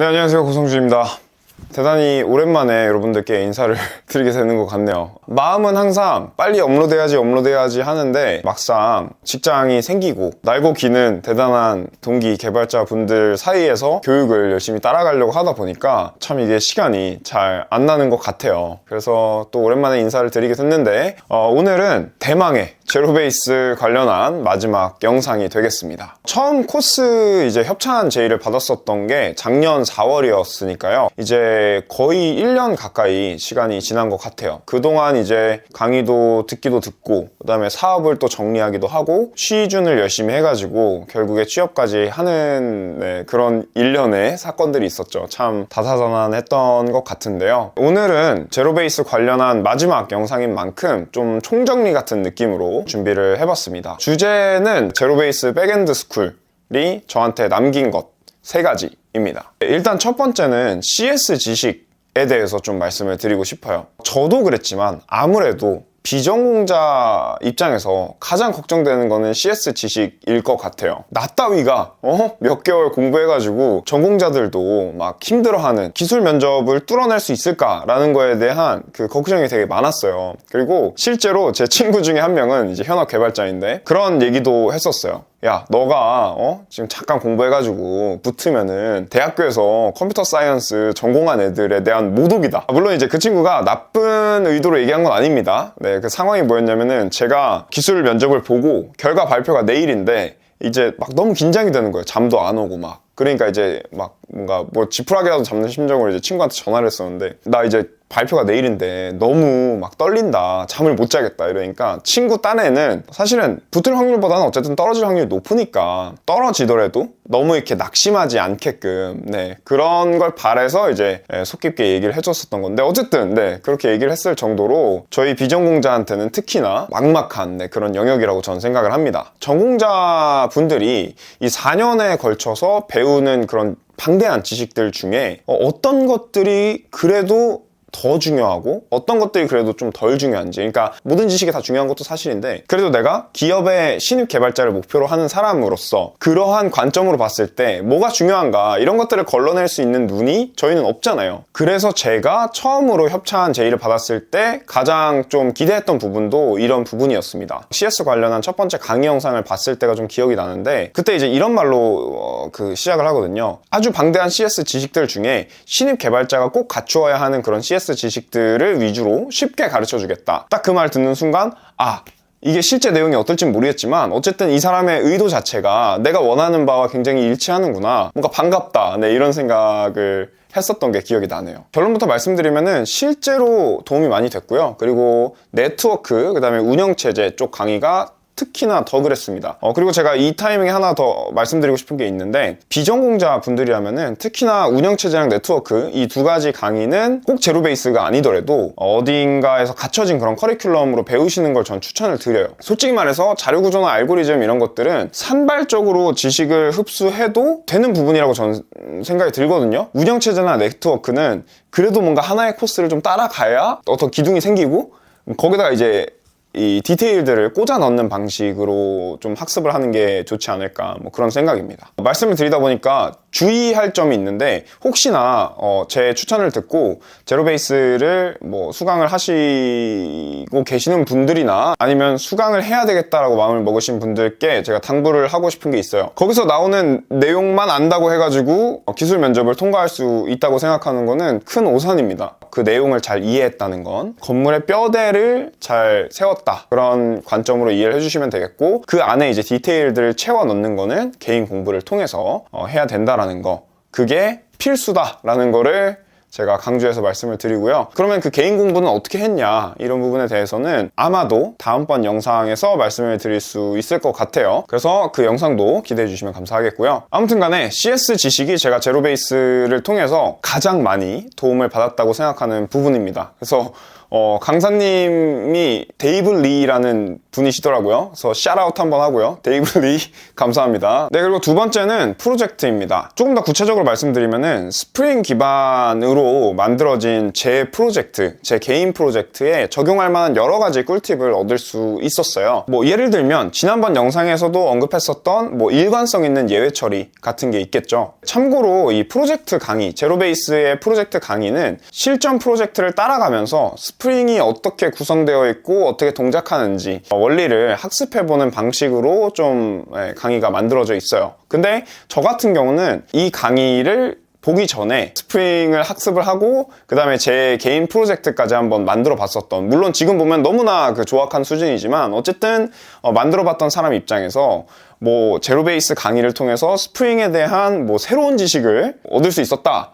네, 안녕하세요. 고성준입니다. 대단히 오랜만에 여러분들께 인사를 드리게 되는 것 같네요. 마음은 항상 빨리 업로드해야지 하는데 막상 직장이 생기고 날고 기는 대단한 동기 개발자 분들 사이에서 교육을 열심히 따라가려고 하다 보니까 참 이게 시간이 잘 안 나는 것 같아요. 그래서 또 오랜만에 인사를 드리게 됐는데 오늘은 대망의 제로베이스 관련한 마지막 영상이 되겠습니다. 처음 코스 이제 협찬 제의를 받았었던 게 작년 4월이었으니까요. 이제 거의 1년 가까이 시간이 지난 것 같아요. 그동안 이제 강의도 듣기도 듣고 그다음에 사업을 또 정리하기도 하고 취준을 열심히 해가지고 결국에 취업까지 하는 그런 일련의 사건들이 있었죠. 참 다사다난했던 것 같은데요. 오늘은 제로베이스 관련한 마지막 영상인 만큼 좀 총정리 같은 느낌으로 준비를 해봤습니다. 주제는 제로베이스 백엔드 스쿨이 저한테 남긴 것 3가지입니다. 일단 첫 번째는 CS 지식에 대해서 좀 말씀을 드리고 싶어요. 저도 그랬지만 아무래도 비전공자 입장에서 가장 걱정되는 거는 CS 지식일 것 같아요. 나 따위가 몇 개월 공부해가지고 전공자들도 막 힘들어하는 기술 면접을 뚫어낼 수 있을까라는 거에 대한 그 걱정이 되게 많았어요. 그리고 실제로 제 친구 중에 한 명은 이제 현업 개발자인데 그런 얘기도 했었어요. 야, 너가 지금 잠깐 공부해가지고 붙으면은 대학교에서 컴퓨터 사이언스 전공한 애들에 대한 모독이다. 물론 이제 그 친구가 나쁜 의도로 얘기한 건 아닙니다. 네, 그 상황이 뭐였냐면은 제가 기술 면접을 보고 결과 발표가 내일인데 이제 막 너무 긴장이 되는 거예요. 잠도 안 오고 막. 그러니까 이제 막 뭔가 뭐 지푸라기라도 잡는 심정으로 이제 친구한테 전화를 했었는데 나 이제 발표가 내일인데 너무 막 떨린다, 잠을 못 자겠다 이러니까 친구 딴에는 사실은 붙을 확률보다는 어쨌든 떨어질 확률이 높으니까 떨어지더라도 너무 이렇게 낙심하지 않게끔 그런 걸 바라서 이제 속 깊게 얘기를 해줬었던 건데 어쨌든 그렇게 얘기를 했을 정도로 저희 비전공자한테는 특히나 막막한 그런 영역이라고 저는 생각을 합니다. 전공자 분들이 이 4년에 걸쳐서 배우는 그런 방대한 지식들 중에 어떤 것들이 그래도 더 중요하고 어떤 것들이 그래도 좀 덜 중요한지, 그러니까 모든 지식이 다 중요한 것도 사실인데 그래도 내가 기업의 신입 개발자를 목표로 하는 사람으로서 그러한 관점으로 봤을 때 뭐가 중요한가 이런 것들을 걸러낼 수 있는 눈이 저희는 없잖아요. 그래서 제가 처음으로 협찬 제의를 받았을 때 가장 좀 기대했던 부분도 이런 부분이었습니다. CS 관련한 첫 번째 강의 영상을 봤을 때가 좀 기억이 나는데 그때 이제 이런 말로 시작을 하거든요. 아주 방대한 CS 지식들 중에 신입 개발자가 꼭 갖추어야 하는 그런 CS 지식들을 위주로 쉽게 가르쳐 주겠다. 딱 그 말 듣는 순간 이게 실제 내용이 어떨진 모르겠지만 어쨌든 이 사람의 의도 자체가 내가 원하는 바와 굉장히 일치하는구나, 뭔가 반갑다, 이런 생각을 했었던 게 기억이 나네요. 결론부터 말씀드리면은 실제로 도움이 많이 됐고요. 그리고 네트워크, 그 다음에 운영체제 쪽 강의가 특히나 더 그랬습니다. 그리고 제가 이 타이밍에 하나 더 말씀드리고 싶은 게 있는데 비전공자 분들이라면은 특히나 운영체제랑 네트워크 이 2가지 강의는 꼭 제로베이스가 아니더라도 어딘가에서 갖춰진 그런 커리큘럼으로 배우시는 걸 전 추천을 드려요. 솔직히 말해서 자료구조나 알고리즘 이런 것들은 산발적으로 지식을 흡수해도 되는 부분이라고 저는 생각이 들거든요. 운영체제나 네트워크는 그래도 뭔가 하나의 코스를 좀 따라가야 어떤 기둥이 생기고 거기다가 이제 이 디테일들을 꽂아 넣는 방식으로 좀 학습을 하는 게 좋지 않을까, 그런 생각입니다. 말씀을 드리다 보니까 주의할 점이 있는데 혹시나 제 추천을 듣고 제로베이스를 수강을 하시고 계시는 분들이나 아니면 수강을 해야 되겠다라고 마음을 먹으신 분들께 제가 당부를 하고 싶은 게 있어요. 거기서 나오는 내용만 안다고 해가지고 기술 면접을 통과할 수 있다고 생각하는 거는 큰 오산입니다. 그 내용을 잘 이해했다는 건 건물의 뼈대를 잘 세웠다, 그런 관점으로 이해를 해주시면 되겠고 그 안에 이제 디테일들을 채워 넣는 거는 개인 공부를 통해서 해야 된다라는 거, 그게 필수다라는 거를 제가 강조해서 말씀을 드리고요. 그러면 그 개인 공부는 어떻게 했냐, 이런 부분에 대해서는 아마도 다음번 영상에서 말씀을 드릴 수 있을 것 같아요. 그래서 그 영상도 기대해 주시면 감사하겠고요. 아무튼 간에 CS 지식이 제가 제로베이스를 통해서 가장 많이 도움을 받았다고 생각하는 부분입니다. 그래서 강사님이 데이브 리라는 분이시더라고요. 그래서 샷아웃 한번 하고요. 데이브 리 감사합니다. 네, 그리고 두 번째는 프로젝트입니다. 조금 더 구체적으로 말씀드리면은 스프링 기반으로 만들어진 제 프로젝트, 제 개인 프로젝트에 적용할 만한 여러 가지 꿀팁을 얻을 수 있었어요. 뭐 예를 들면 지난번 영상에서도 언급했었던 뭐 일관성 있는 예외 처리 같은 게 있겠죠. 참고로 이 프로젝트 강의, 제로베이스의 프로젝트 강의는 실전 프로젝트를 따라가면서 스프링이 어떻게 구성되어 있고 어떻게 동작하는지 원리를 학습해보는 방식으로 좀 강의가 만들어져 있어요. 근데 저 같은 경우는 이 강의를 보기 전에 스프링을 학습을 하고 그 다음에 제 개인 프로젝트까지 한번 만들어 봤었던, 물론 지금 보면 너무나 그 조악한 수준이지만 어쨌든 만들어 봤던 사람 입장에서 뭐 제로베이스 강의를 통해서 스프링에 대한 뭐 새로운 지식을 얻을 수 있었다,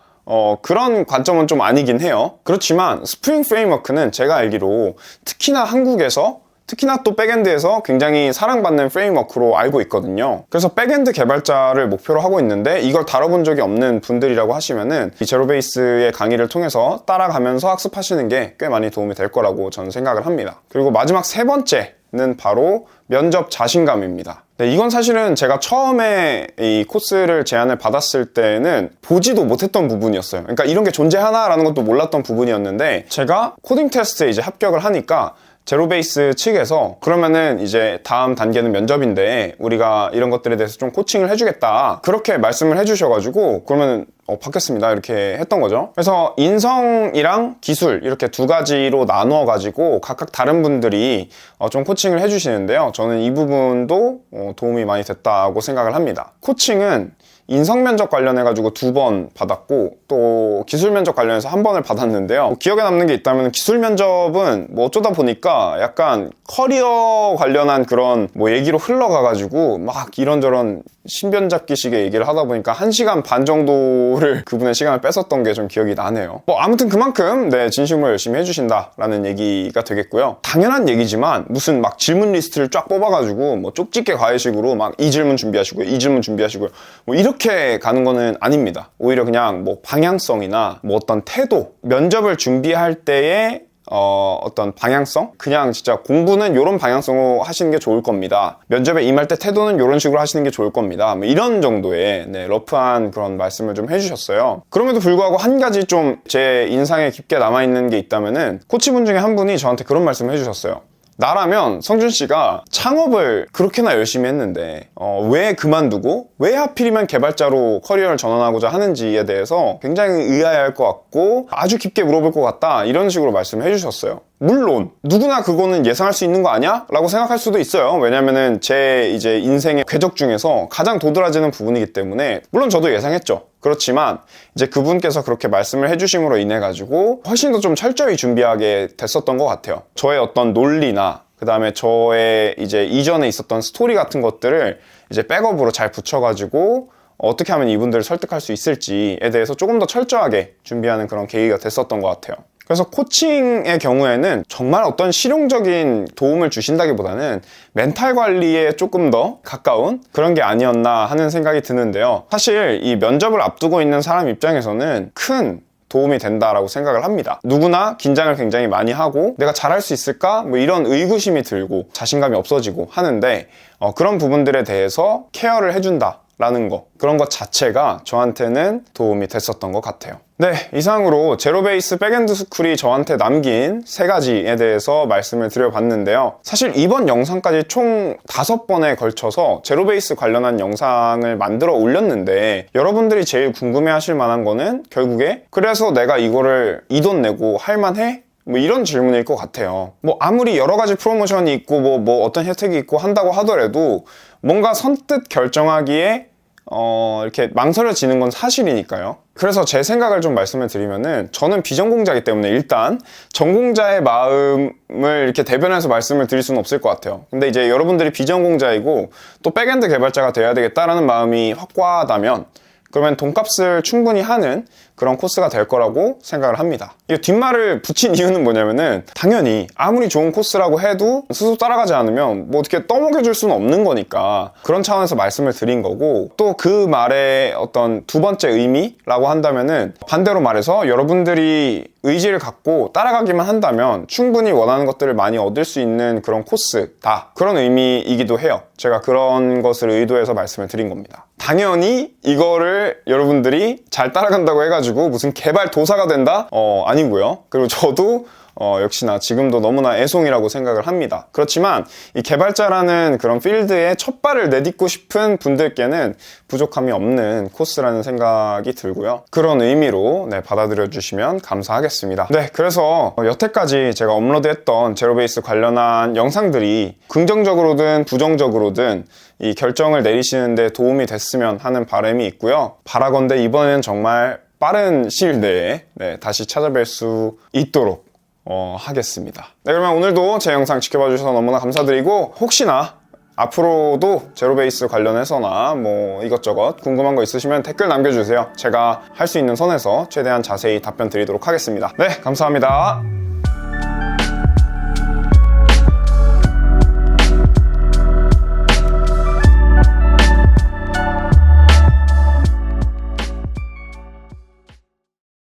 그런 관점은 좀 아니긴 해요. 그렇지만 스프링 프레임워크는 제가 알기로 특히나 한국에서, 특히나 또 백엔드에서 굉장히 사랑받는 프레임워크로 알고 있거든요. 그래서 백엔드 개발자를 목표로 하고 있는데 이걸 다뤄본 적이 없는 분들이라고 하시면은 이 제로베이스의 강의를 통해서 따라가면서 학습하시는 게 꽤 많이 도움이 될 거라고 저는 생각을 합니다. 그리고 마지막 세 번째는 바로 면접 자신감입니다. 네, 이건 사실은 제가 처음에 이 코스를 제안을 받았을 때는 보지도 못했던 부분이었어요. 그러니까 이런 게 존재하나라는 것도 몰랐던 부분이었는데, 제가 코딩 테스트에 이제 합격을 하니까 제로베이스 측에서 그러면은 이제 다음 단계는 면접인데 우리가 이런 것들에 대해서 좀 코칭을 해주겠다, 그렇게 말씀을 해주셔가지고 그러면은 받겠습니다 이렇게 했던 거죠. 그래서 인성이랑 기술 이렇게 두 가지로 나누어 가지고 각각 다른 분들이 좀 코칭을 해주시는데요. 저는 이 부분도 도움이 많이 됐다고 생각을 합니다. 코칭은 인성 면접 관련해가지고 2번 받았고, 또 기술 면접 관련해서 1번을 받았는데요. 기억에 남는 게 있다면 기술 면접은 뭐 어쩌다 보니까 약간 커리어 관련한 그런 뭐 얘기로 흘러가가지고 막 이런저런 신변잡기식의 얘기를 하다 보니까 1시간 반 정도를 그분의 시간을 뺏었던 게 좀 기억이 나네요. 뭐 아무튼 그만큼 진심으로 열심히 해주신다라는 얘기가 되겠고요. 당연한 얘기지만 무슨 막 질문 리스트를 쫙 뽑아가지고 뭐 쪽집게 과외식으로 막 이 질문 준비하시고요, 이 질문 준비하시고요, 뭐 이렇게 가는 거는 아닙니다. 오히려 그냥 뭐 방향성이나 뭐 어떤 태도, 면접을 준비할 때의 어떤 방향성? 그냥 진짜 공부는 이런 방향성으로 하시는 게 좋을 겁니다. 면접에 임할 때 태도는 이런 식으로 하시는 게 좋을 겁니다. 뭐 이런 정도의 러프한 그런 말씀을 좀 해주셨어요. 그럼에도 불구하고 한 가지 좀 제 인상에 깊게 남아있는 게 있다면은 코치분 중에 한 분이 저한테 그런 말씀을 해주셨어요. 나라면 성준 씨가 창업을 그렇게나 열심히 했는데 왜 그만두고 왜 하필이면 개발자로 커리어를 전환하고자 하는지에 대해서 굉장히 의아해할 것 같고 아주 깊게 물어볼 것 같다, 이런 식으로 말씀을 해주셨어요. 물론 누구나 그거는 예상할 수 있는 거 아니야? 라고 생각할 수도 있어요. 왜냐면은 제 이제 인생의 궤적 중에서 가장 도드라지는 부분이기 때문에 물론 저도 예상했죠. 그렇지만 이제 그분께서 그렇게 말씀을 해주심으로 인해 가지고 훨씬 더 좀 철저히 준비하게 됐었던 것 같아요. 저의 어떤 논리나 그 다음에 저의 이제 이전에 있었던 스토리 같은 것들을 이제 백업으로 잘 붙여가지고 어떻게 하면 이분들을 설득할 수 있을지에 대해서 조금 더 철저하게 준비하는 그런 계기가 됐었던 것 같아요. 그래서 코칭의 경우에는 정말 어떤 실용적인 도움을 주신다기보다는 멘탈 관리에 조금 더 가까운 그런 게 아니었나 하는 생각이 드는데요. 사실 이 면접을 앞두고 있는 사람 입장에서는 큰 도움이 된다라고 생각을 합니다. 누구나 긴장을 굉장히 많이 하고 내가 잘할 수 있을까? 뭐 이런 의구심이 들고 자신감이 없어지고 하는데 그런 부분들에 대해서 케어를 해준다 라는 거, 그런 것 자체가 저한테는 도움이 됐었던 것 같아요. 네, 이상으로 제로베이스 백엔드 스쿨이 저한테 남긴 3가지에 대해서 말씀을 드려봤는데요. 사실 이번 영상까지 총 5번에 걸쳐서 제로베이스 관련한 영상을 만들어 올렸는데 여러분들이 제일 궁금해하실 만한 거는 결국에 그래서 내가 이거를 이 돈 내고 할만해? 뭐 이런 질문일 것 같아요. 뭐 아무리 여러 가지 프로모션이 있고 뭐 어떤 혜택이 있고 한다고 하더라도 뭔가 선뜻 결정하기에 이렇게 망설여지는 건 사실이니까요. 그래서 제 생각을 좀 말씀을 드리면은 저는 비전공자이기 때문에 일단 전공자의 마음을 이렇게 대변해서 말씀을 드릴 수는 없을 것 같아요. 근데 이제 여러분들이 비전공자이고 또 백엔드 개발자가 돼야 되겠다라는 마음이 확고하다면 그러면 돈값을 충분히 하는 그런 코스가 될 거라고 생각을 합니다. 이 뒷말을 붙인 이유는 뭐냐면은 당연히 아무리 좋은 코스라고 해도 스스로 따라가지 않으면 뭐 어떻게 떠먹여줄 수는 없는 거니까 그런 차원에서 말씀을 드린 거고, 또 그 말의 어떤 두 번째 의미라고 한다면은 반대로 말해서 여러분들이 의지를 갖고 따라가기만 한다면 충분히 원하는 것들을 많이 얻을 수 있는 그런 코스다, 그런 의미이기도 해요. 제가 그런 것을 의도해서 말씀을 드린 겁니다. 당연히 이거를 여러분들이 잘 따라간다고 해가지고 무슨 개발 도사가 된다? 아니고요. 그리고 저도 역시나 지금도 너무나 애송이라고 생각을 합니다. 그렇지만 이 개발자라는 그런 필드에 첫 발을 내딛고 싶은 분들께는 부족함이 없는 코스라는 생각이 들고요. 그런 의미로 받아들여 주시면 감사하겠습니다. 그래서 여태까지 제가 업로드했던 제로베이스 관련한 영상들이 긍정적으로든 부정적으로든 이 결정을 내리시는 데 도움이 됐으면 하는 바람이 있고요. 바라건대 이번에는 정말 빠른 시일 내에 다시 찾아뵐 수 있도록 하겠습니다. 그러면 오늘도 제 영상 지켜봐 주셔서 너무나 감사드리고, 혹시나 앞으로도 제로베이스 관련해서나 뭐 이것저것 궁금한 거 있으시면 댓글 남겨주세요. 제가 할 수 있는 선에서 최대한 자세히 답변 드리도록 하겠습니다. 감사합니다.